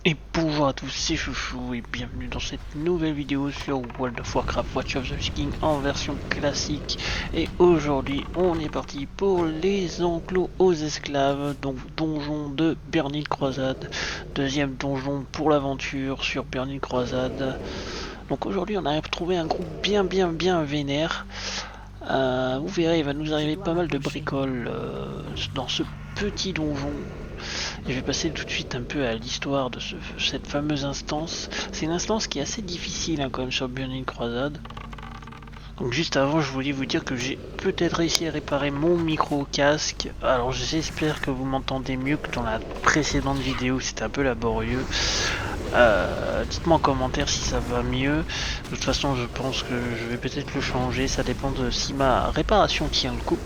Et bonjour à tous, c'est Chouchou et bienvenue dans cette nouvelle vidéo sur World of Warcraft Watch of the Lich King en version classique. Et aujourd'hui on est parti pour les enclos aux esclaves, donc donjon de Burning Crusade, deuxième donjon pour l'aventure sur Burning Crusade. Donc aujourd'hui on a trouvé un groupe bien vénère. Vous verrez, il va nous arriver pas mal de bricoles dans ce petit donjon. Et je vais passer tout de suite un peu à l'histoire de cette fameuse instance. C'est une instance qui est assez difficile quand même sur Burning Crusade. Donc juste avant, je voulais vous dire que j'ai peut-être réussi à réparer mon micro casque. Alors j'espère que vous m'entendez mieux que dans la précédente vidéo, c'était un peu laborieux. Dites-moi en commentaire si ça va mieux. De toute façon, je pense que je vais peut-être le changer. Ça dépend de si ma réparation tient le coup.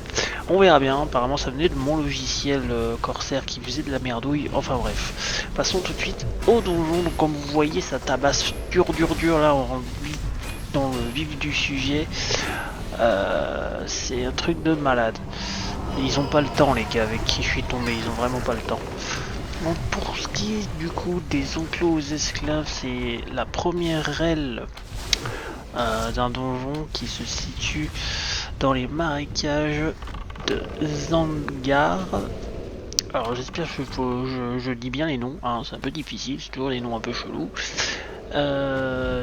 On verra bien. Apparemment, ça venait de mon logiciel Corsair qui faisait de la merdouille. Enfin bref. Passons tout de suite au donjon. Donc, comme vous voyez, ça tabasse dur là. On rentre dans le vif du sujet. C'est un truc de malade. Ils ont pas le temps, les gars, avec qui je suis tombé. Ils ont vraiment pas le temps. Donc pour ce qui est du coup des enclos aux esclaves, c'est la première aile d'un donjon qui se situe dans les marécages de Zangar. Alors j'espère que je dis bien les noms, hein, c'est un peu difficile, c'est toujours des noms un peu chelous.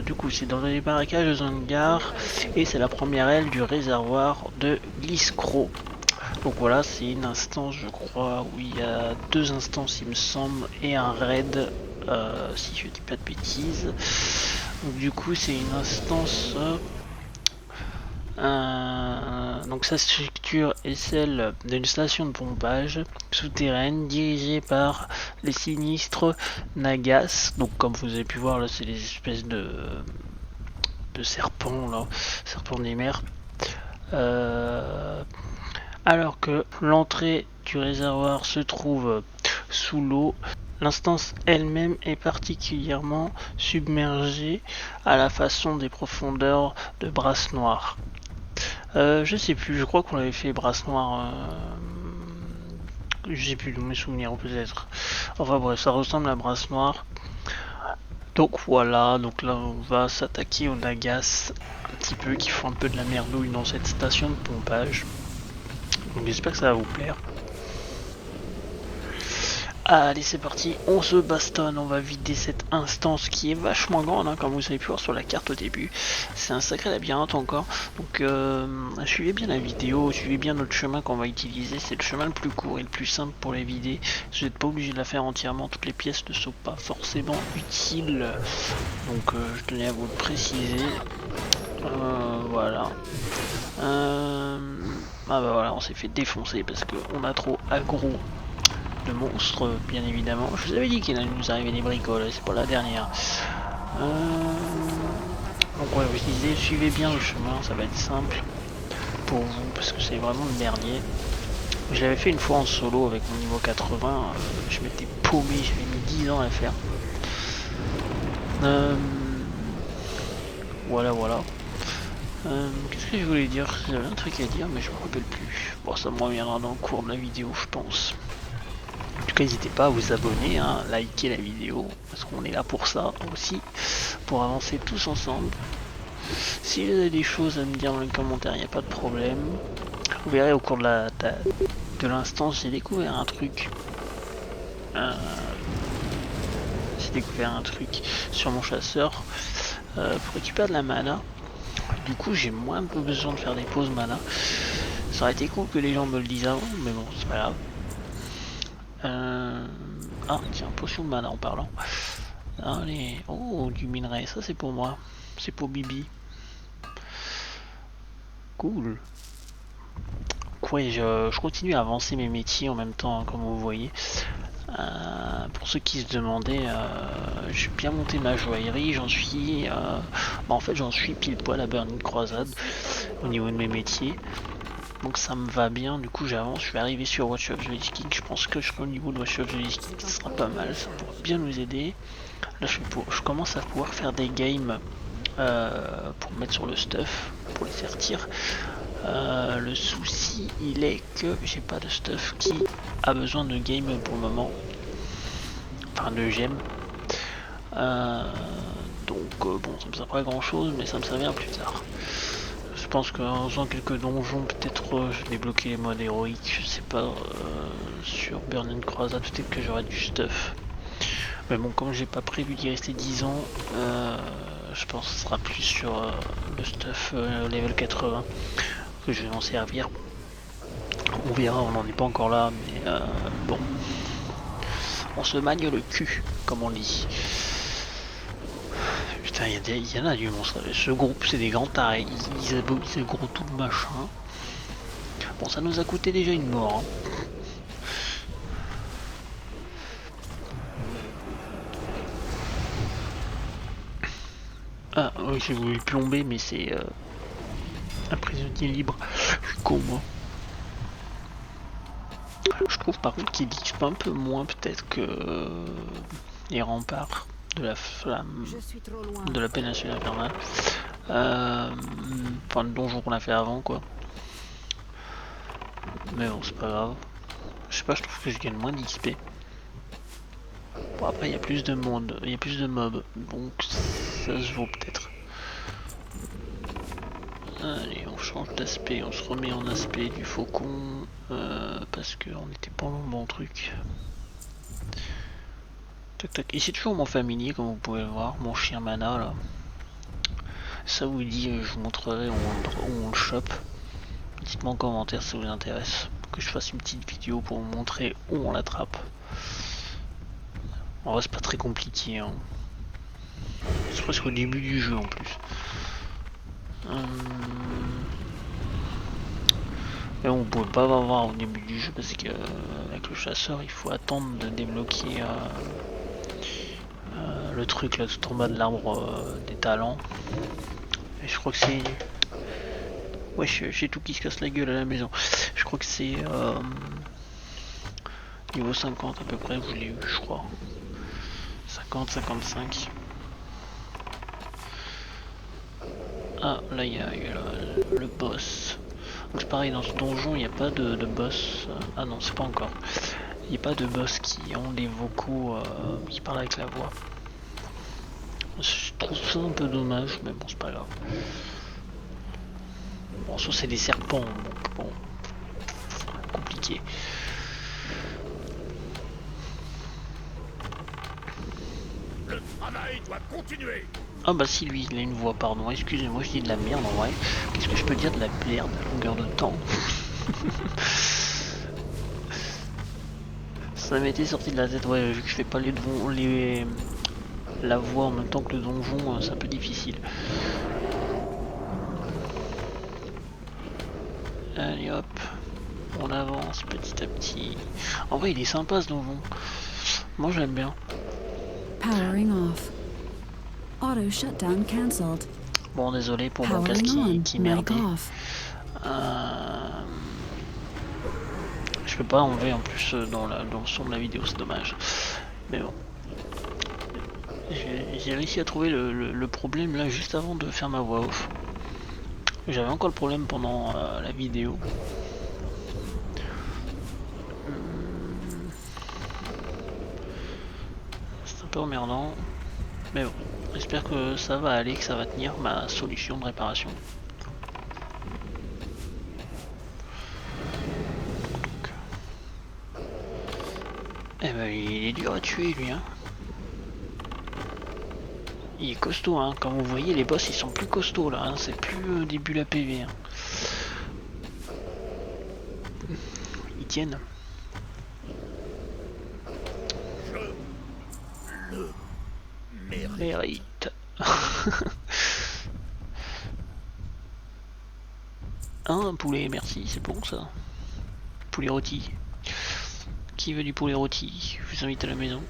Du coup c'est dans les marécages de Zangar et c'est la première aile du réservoir de Gliscro. Donc voilà, c'est une instance, je crois, où il y a deux instances, il me semble, et un raid, si je dis pas de bêtises. Donc du coup, c'est une instance. Donc sa structure est celle d'une station de pompage souterraine dirigée par les sinistres Nagas. Donc comme vous avez pu voir là, c'est des espèces de serpents là, serpents des mers. Alors que l'entrée du réservoir se trouve sous l'eau, l'instance elle-même est particulièrement submergée à la façon des profondeurs de Brasse Noire. Je sais plus, je crois qu'on avait fait Brasse Noire. Je sais plus de mes souvenirs peut-être. Enfin bref, ça ressemble à Brasse Noire. Donc voilà, donc là on va s'attaquer aux Nagas un petit peu qui font un peu de la merdouille dans cette station de pompage. Donc j'espère que ça va vous plaire. Allez c'est parti, on se bastonne, on va vider cette instance qui est vachement grande, hein, comme vous avez pu voir sur la carte au début. C'est un sacré labyrinthe encore, donc suivez bien la vidéo, suivez bien notre chemin qu'on va utiliser, c'est le chemin le plus court et le plus simple pour les vider. Vous n'êtes pas obligé de la faire entièrement, toutes les pièces ne sont pas forcément utiles, donc je tenais à vous le préciser. Voilà. Ah bah voilà, on s'est fait défoncer parce qu'on a trop aggro de monstres, bien évidemment. Je vous avais dit qu'il allait nous arriver des bricoles, c'est pas la dernière. Donc ouais, je disais, suivez bien le chemin, ça va être simple pour vous, parce que c'est vraiment le dernier. Je l'avais fait une fois en solo avec mon niveau 80, je m'étais paumé, j'avais mis 10 ans à le faire. Voilà. Qu'est-ce que je voulais dire? J'avais un truc à dire, mais je me rappelle plus. Bon, ça me reviendra dans le cours de la vidéo, je pense. En tout cas, n'hésitez pas à vous abonner, hein, liker la vidéo, parce qu'on est là pour ça aussi, pour avancer tous ensemble. Si vous avez des choses à me dire dans les commentaires, il n'y a pas de problème. Vous verrez au cours de l'instance, j'ai découvert un truc. Sur mon chasseur pour récupérer de la mana. Du coup, j'ai moins besoin de faire des pauses mana. Ça aurait été cool que les gens me le disent avant, mais bon, c'est pas grave. Ah, tiens, potion de mana en parlant. Allez, oh, du minerai, ça c'est pour moi. C'est pour Bibi. Cool. Ouais, je continue à avancer mes métiers en même temps, hein, comme vous voyez. Pour ceux qui se demandaient, j'ai bien monté ma joaillerie, j'en suis... en fait, j'en suis pile poil à Burning Crusade au niveau de mes métiers. Donc ça me va bien, du coup j'avance, je vais arriver sur Watch of the Lich King, je pense que je serai au niveau de Watch of the Lich King, ça sera pas mal, ça pourra bien nous aider. Là je commence à pouvoir faire des games pour mettre sur le stuff, pour les sortir. Le souci il est que j'ai pas de stuff qui a besoin de game pour le moment, enfin de gemmes. Bon, ça me sert pas à grand chose, mais ça me servira plus tard. Je pense qu'en faisant quelques donjons, peut-être je vais débloquer les modes héroïques, je sais pas, sur Burning Crusade, peut-être que j'aurai du stuff. Mais bon, comme j'ai pas prévu d'y rester 10 ans, je pense que ce sera plus sur le stuff level 80 que je vais m'en servir. On verra, on n'en est pas encore là, mais bon. On se magne le cul, comme on dit. Putain, il y en a du monstre. Ce groupe, c'est des grands tarés. Ils gros tout le machin. Bon, ça nous a coûté déjà une mort. Hein. Ah, oui, j'ai voulu plomber, mais c'est un prisonnier libre. Je suis con, moi. Je trouve par contre qu'il XP un peu moins peut-être que les remparts de la flamme de la péninsule infernale. Enfin le donjon qu'on a fait avant quoi. Mais bon c'est pas grave. Je sais pas, je trouve que je gagne moins d'XP. Bon après il y a plus de monde, il y a plus de mobs, donc ça se vaut peut-être. Allez, on change d'aspect, on se remet en aspect du faucon parce qu'on n'était pas dans le bon truc. Tac tac. Et c'est toujours mon familier comme vous pouvez le voir, mon chien mana là. Ça vous dit, je vous montrerai où on le chope. Dites-moi en commentaire si ça vous intéresse. Que je fasse une petite vidéo pour vous montrer où on l'attrape. En vrai c'est pas très compliqué. Hein. C'est presque au début du jeu en plus. Mais on ne pouvait pas avoir au début du jeu parce que avec le chasseur il faut attendre de débloquer le truc là tout en bas de l'arbre des talents. Et je crois que c'est... Ouais, j'ai tout qui se casse la gueule à la maison. Je crois que c'est niveau 50 à peu près, vous l'avez eu je crois. 50, 55. Ah, là il y a le boss. Donc c'est pareil, dans ce donjon il n'y a pas de boss. Ah non, c'est pas encore. Il n'y a pas de boss qui ont des vocaux qui parlent avec la voix. Je trouve ça un peu dommage, mais bon, c'est pas grave. Bon, ça c'est des serpents, donc bon, compliqué. Le travail doit continuer. Ah bah si lui il a une voix, pardon, excusez-moi je dis de la merde en vrai. Qu'est-ce que je peux dire de la merde à longueur de temps? Ça m'était sorti de la tête, ouais, vu que je fais pas la voix en même temps que le donjon, c'est un peu difficile. Allez hop, on avance petit à petit. En vrai il est sympa ce donjon. Moi j'aime bien. Powering off. Auto shutdown cancelled. Bon désolé pour mon casque qui merdait. Je peux pas enlever en plus dans le son de la vidéo, c'est dommage. Mais bon. J'ai réussi à trouver le problème là juste avant de faire ma voix off. J'avais encore le problème pendant la vidéo. C'est un peu emmerdant. Mais bon, j'espère que ça va aller, que ça va tenir ma solution de réparation. Eh ben il est dur à tuer lui hein. Il est costaud hein, comme vous voyez les boss ils sont plus costauds là, hein. C'est plus début la PV hein. Ils tiennent. Je le mérite. Un poulet, merci, c'est bon ça. Poulet rôti. Qui veut du poulet rôti? Je vous invite à la maison.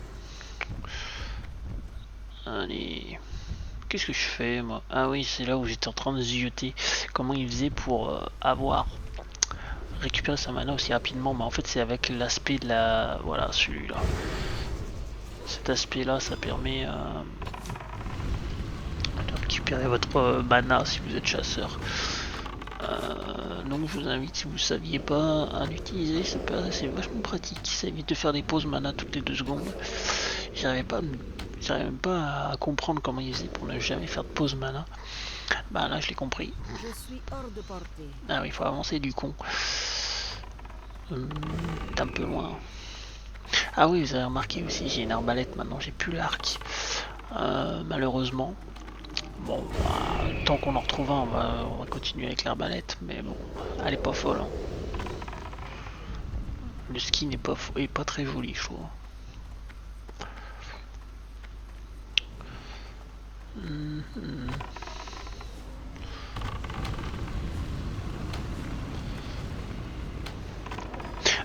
Allez. Qu'est-ce que je fais moi? Ah oui, c'est là où j'étais en train de zioter comment il faisait pour récupérer sa mana aussi rapidement. Mais en fait c'est avec l'aspect de la... Voilà, celui-là. Cet aspect là, ça permet de récupérer votre mana si vous êtes chasseur. Donc je vous invite, si vous ne saviez pas, à l'utiliser, c'est vachement pratique, ça évite de faire des pauses mana toutes les 2 secondes. J'arrivais pas J'arrive même pas à comprendre comment ils faisaient pour ne jamais faire de pause mana. Bah là je l'ai compris. Je suis hors de portée. Ah oui, il faut avancer du con. T'es un peu loin. Ah oui, vous avez remarqué aussi, j'ai une arbalète maintenant, j'ai plus l'arc. Malheureusement. Bon, bah, tant qu'on en retrouve un, on va continuer avec l'arbalète, mais bon, elle est pas folle. Hein. Le skin est pas très joli, je trouve.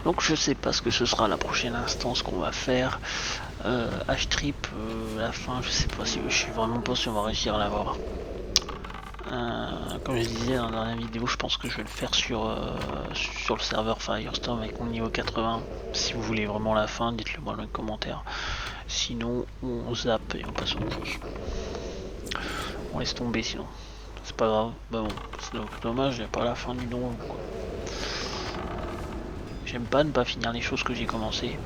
Donc je sais pas ce que ce sera la prochaine instance qu'on va faire. H-Trip, la fin, je sais pas si je suis vraiment pas si on va réussir à l'avoir. Comme je disais dans la dernière vidéo, je pense que je vais le faire sur le serveur Firestorm avec mon niveau 80. Si vous voulez vraiment la fin, dites-le moi dans les commentaires. Sinon, on zappe et on passe au chose. On laisse tomber sinon. C'est pas grave. Bah bon, c'est dommage, il n'y a pas la fin du don. J'aime pas ne pas finir les choses que j'ai commencé.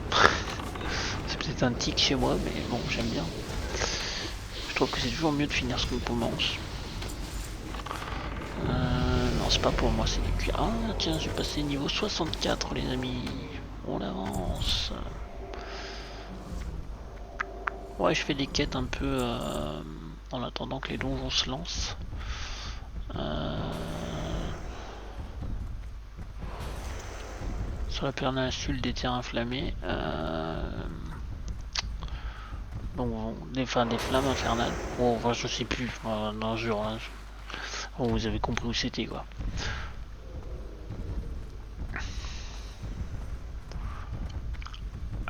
C'est peut-être un tic chez moi, mais bon, j'aime bien. Je trouve que c'est toujours mieux de finir ce qu'on commence. Non, c'est pas pour moi, c'est du cuir. Ah, tiens, j'ai passé niveau 64, les amis. On avance. Ouais, je fais des quêtes un peu en attendant que les donjons se lancent. Sur la péninsule des terres inflammées. Donc, des flammes infernales. Bon, enfin, je sais plus. Non, jure. Hein, bon, vous avez compris où c'était, quoi.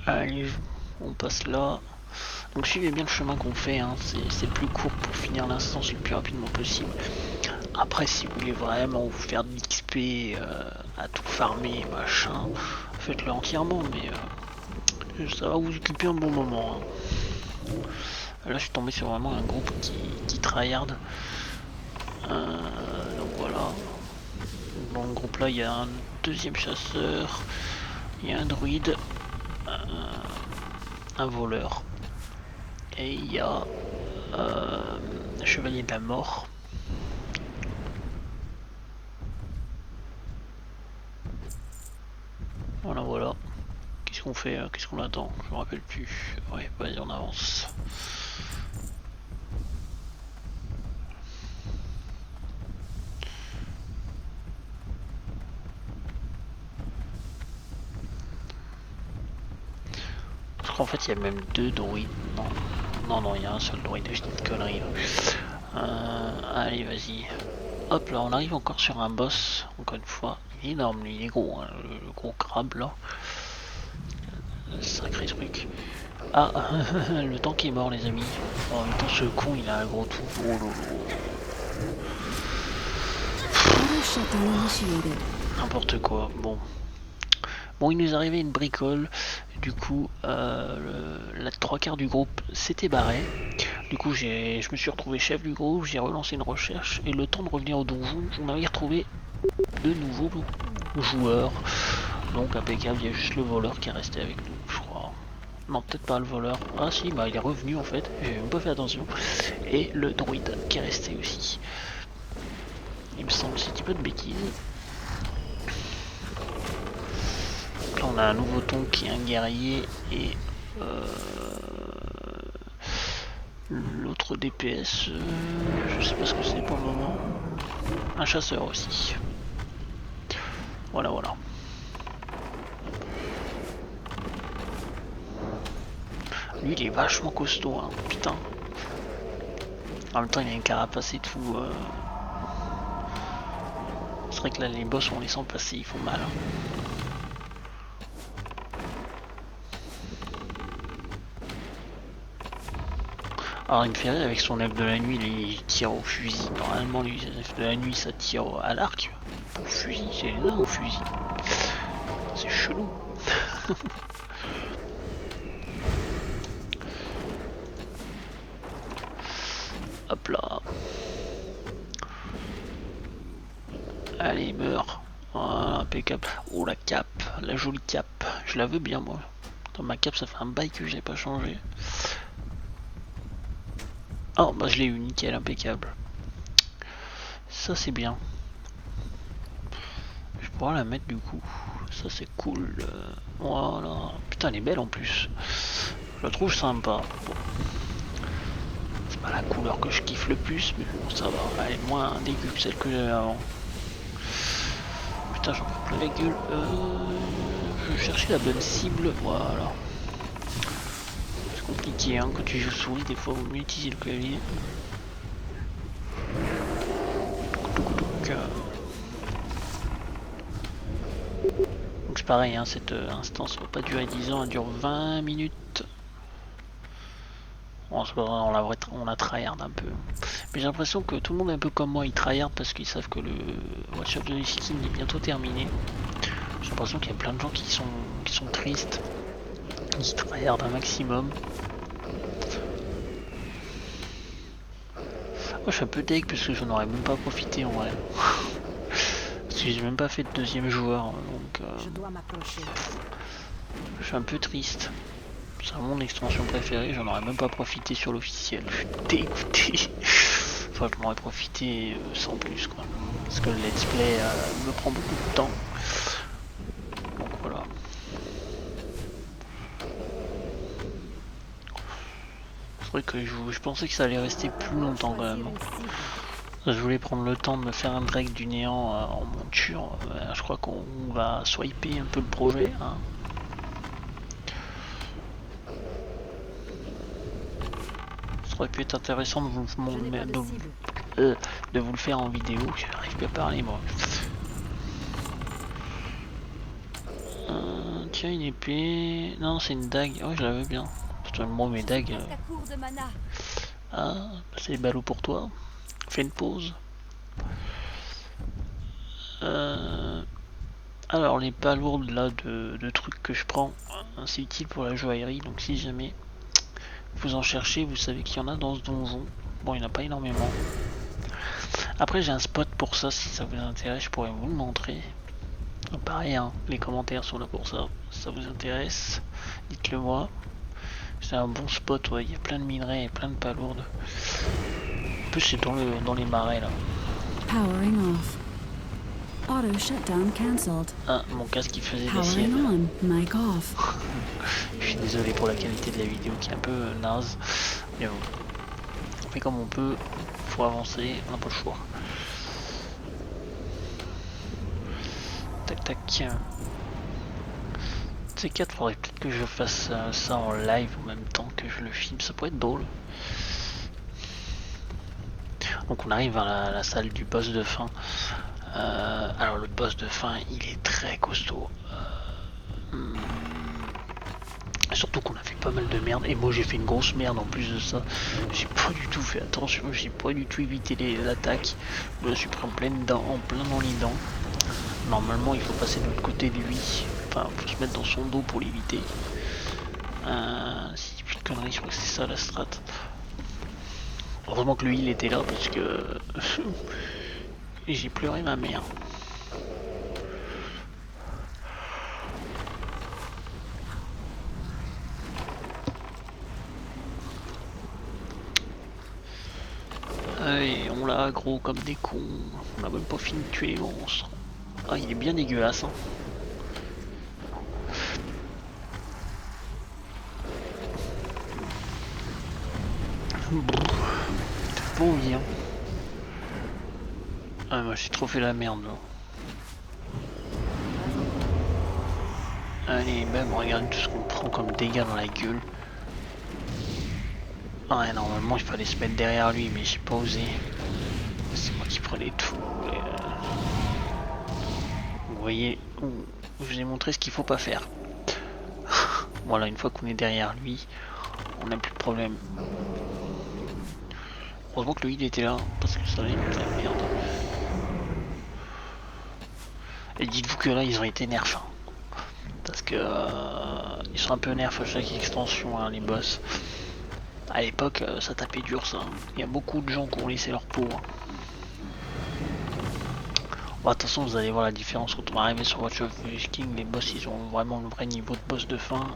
Allez, on passe là. Donc suivez bien le chemin qu'on fait, hein. C'est plus court pour finir l'instance le plus rapidement possible. Après, si vous voulez vraiment vous faire de l'XP à tout farmer, machin, faites-le entièrement, mais ça va vous occuper un bon moment. Hein. Là, je suis tombé sur vraiment un groupe qui tryhard. Donc voilà. Dans le groupe là, il y a un deuxième chasseur, il y a un druide, un voleur, et il y a un chevalier de la mort. Voilà. Qu'est-ce qu'on fait? Qu'est-ce qu'on attend? Je me rappelle plus. Ouais, vas-y, on avance. Parce qu'en fait, il y a même deux druides. Non, il y a un seul druide. Je dis une connerie. Allez, vas-y. Hop là, on arrive encore sur un boss. Encore une fois, il est énorme, il est gros. Hein, le gros crabe là. Sacré truc. Ah, le tank est mort, les amis. En même temps, ce con, il a un gros tout. Oh lolo. N'importe quoi. Bon, il nous arrivait une bricole. Du coup, la trois quarts du groupe s'était barré. Du coup, je me suis retrouvé chef du groupe. J'ai relancé une recherche. Et le temps de revenir au donjon, on avait retrouvé de nouveaux joueurs. Donc, impeccable. Il y a juste le voleur qui est resté avec nous, je crois. Non, peut-être pas le voleur. Ah si, bah il est revenu en fait. J'ai même pas fait attention. Et le druide qui est resté aussi. Il me semble, c'est un petit peu de bêtises. Donc là, on a un nouveau ton qui est un guerrier et l'autre DPS, je sais pas ce que c'est pour le moment. Un chasseur aussi. Voilà. Lui, il est vachement costaud, hein, putain. En même temps, il a une carapace et tout. C'est vrai que là, les boss, on les sent passer, ils font mal. Hein. Alors, il me fait rire avec son elfe de la nuit, il tire au fusil. Normalement, les elfes de la nuit, ça tire à l'arc. Au fusil, c'est là au fusil. C'est chelou. Hop là. Allez, meurs. Voilà, impeccable. Oh, la cape, la jolie cape. Je la veux bien, moi. Dans ma cape, ça fait un bail que je l'ai pas changé. Oh bah je l'ai eu, nickel, impeccable. Ça c'est bien. Je pourrais la mettre du coup. Ça c'est cool. Voilà. Putain, elle est belle en plus. Je la trouve sympa. Bon. C'est pas la couleur que je kiffe le plus, mais bon, ça va. Elle est moins dégueu que celle que j'avais avant. Putain, j'en prends plein la gueule. Je cherchais la bonne cible. Voilà. C'est compliqué, hein, quand tu joues souris, des fois, vaut mieux utiliser le clavier. Donc c'est pareil, hein, cette instance va pas durer 10 ans, elle dure 20 minutes. Bon, on a tryhard un peu. Mais j'ai l'impression que tout le monde est un peu comme moi, ils tryhard parce qu'ils savent que le Watch of the King est bientôt terminé. J'ai l'impression qu'il y a plein de gens qui sont tristes, qui tryhard un maximum. Moi je suis un peu deg parce que j'en aurais même pas profité en vrai. Parce que j'ai même pas fait de deuxième joueur, donc Je dois m'approcher. je suis un peu triste. C'est mon extension préférée, j'en aurais même pas profité sur l'officiel. Je suis dégoûté. Enfin, je m'aurais profité sans plus quoi. Parce que le let's play me prend beaucoup de temps. Donc voilà. C'est vrai que je pensais que ça allait rester plus longtemps quand même. Je voulais prendre le temps de me faire un break du néant en monture. Je crois qu'on va swiper un peu le projet. Hein. Ça aurait pu être intéressant de vous le faire en vidéo. J'arrive plus à parler moi. Tiens, une épée. Non, c'est une dague. Oh, je la veux bien. Bon, mes dagues. Ah, c'est les ballots pour toi. Fais une pause. Alors les palourdes là de trucs que je prends, c'est utile pour la joaillerie, donc si jamais vous en cherchez, vous savez qu'il y en a dans ce donjon. Bon, il n'y en a pas énormément. Après j'ai un spot pour ça, si ça vous intéresse, je pourrais vous le montrer. Donc, pareil, hein, les commentaires sont là pour ça. Si ça vous intéresse, dites-le moi. C'est un bon spot, ouais. Il y a plein de minerais et plein de palourdes. En plus c'est dans les marais là. Powering off. Auto shutdown cancelled. Ah, mon casque qui faisait des Powering siennes. on. Mic off. Je suis désolé pour la qualité de la vidéo qui est un peu naze. Mais bon. On fait comme on peut. Faut avancer. On n'a pas le choix. Tac tac. Ces 4, faudrait peut-être que je fasse ça en live en même temps que je le filme. Ça pourrait être drôle. Donc on arrive à la salle du boss de fin. Alors le boss de fin il est très costaud. Surtout qu'on a fait pas mal de merde. Et moi j'ai fait une grosse merde en plus de ça. J'ai pas du tout fait attention. J'ai pas du tout évité les attaques. Je me suis pris en plein dans les dents. Normalement il faut passer de l'autre côté de lui. Enfin faut se mettre dans son dos pour l'éviter. Si plus de conneries, je crois que c'est ça la strat. Heureusement que lui il était là parce que j'ai pleuré ma mère. Allez, on l'a aggro comme des cons. On a même pas fini de tuer les monstres. Ah, il est bien dégueulasse. Hein. T'as pas envie, hein. Ah, moi j'ai trop fait la merde là. Allez, même regarde tout ce qu'on prend comme dégâts dans la gueule. Ah, ouais, normalement il fallait se mettre derrière lui, mais j'ai pas osé. C'est moi qui prenais tout. Et, vous voyez, je vous ai montré ce qu'il faut pas faire. Voilà, une fois qu'on est derrière lui, on n'a plus de problème. Heureusement que le heal était là, parce que ça allait être la merde. Et dites-vous que là, ils ont été nerfs. Hein. Parce que ils sont un peu nerfs à chaque extension, hein, les boss. À l'époque, ça tapait dur ça. Il y a beaucoup de gens qui ont laissé leur peau. Hein. Bon, attention, vous allez voir la différence quand on va arriver sur Watch of the King. Les boss, ils ont vraiment le vrai niveau de boss de fin.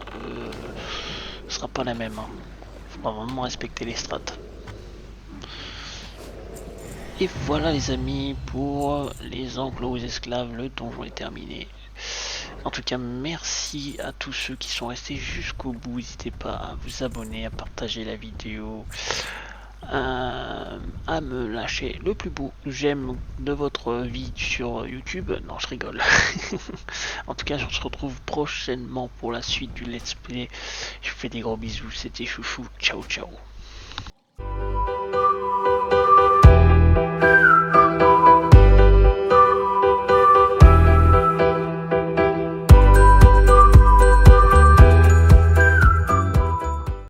Ce sera pas la même. Hein. Faut vraiment respecter les strats. Et voilà les amis, pour les enclos aux esclaves, le donjon est terminé. En tout cas, merci à tous ceux qui sont restés jusqu'au bout. N'hésitez pas à vous abonner, à partager la vidéo, à me lâcher le plus beau j'aime de votre vie sur YouTube. Non, je rigole. En tout cas, on se retrouve prochainement pour la suite du let's play. Je vous fais des gros bisous, c'était Chouchou. Ciao, ciao.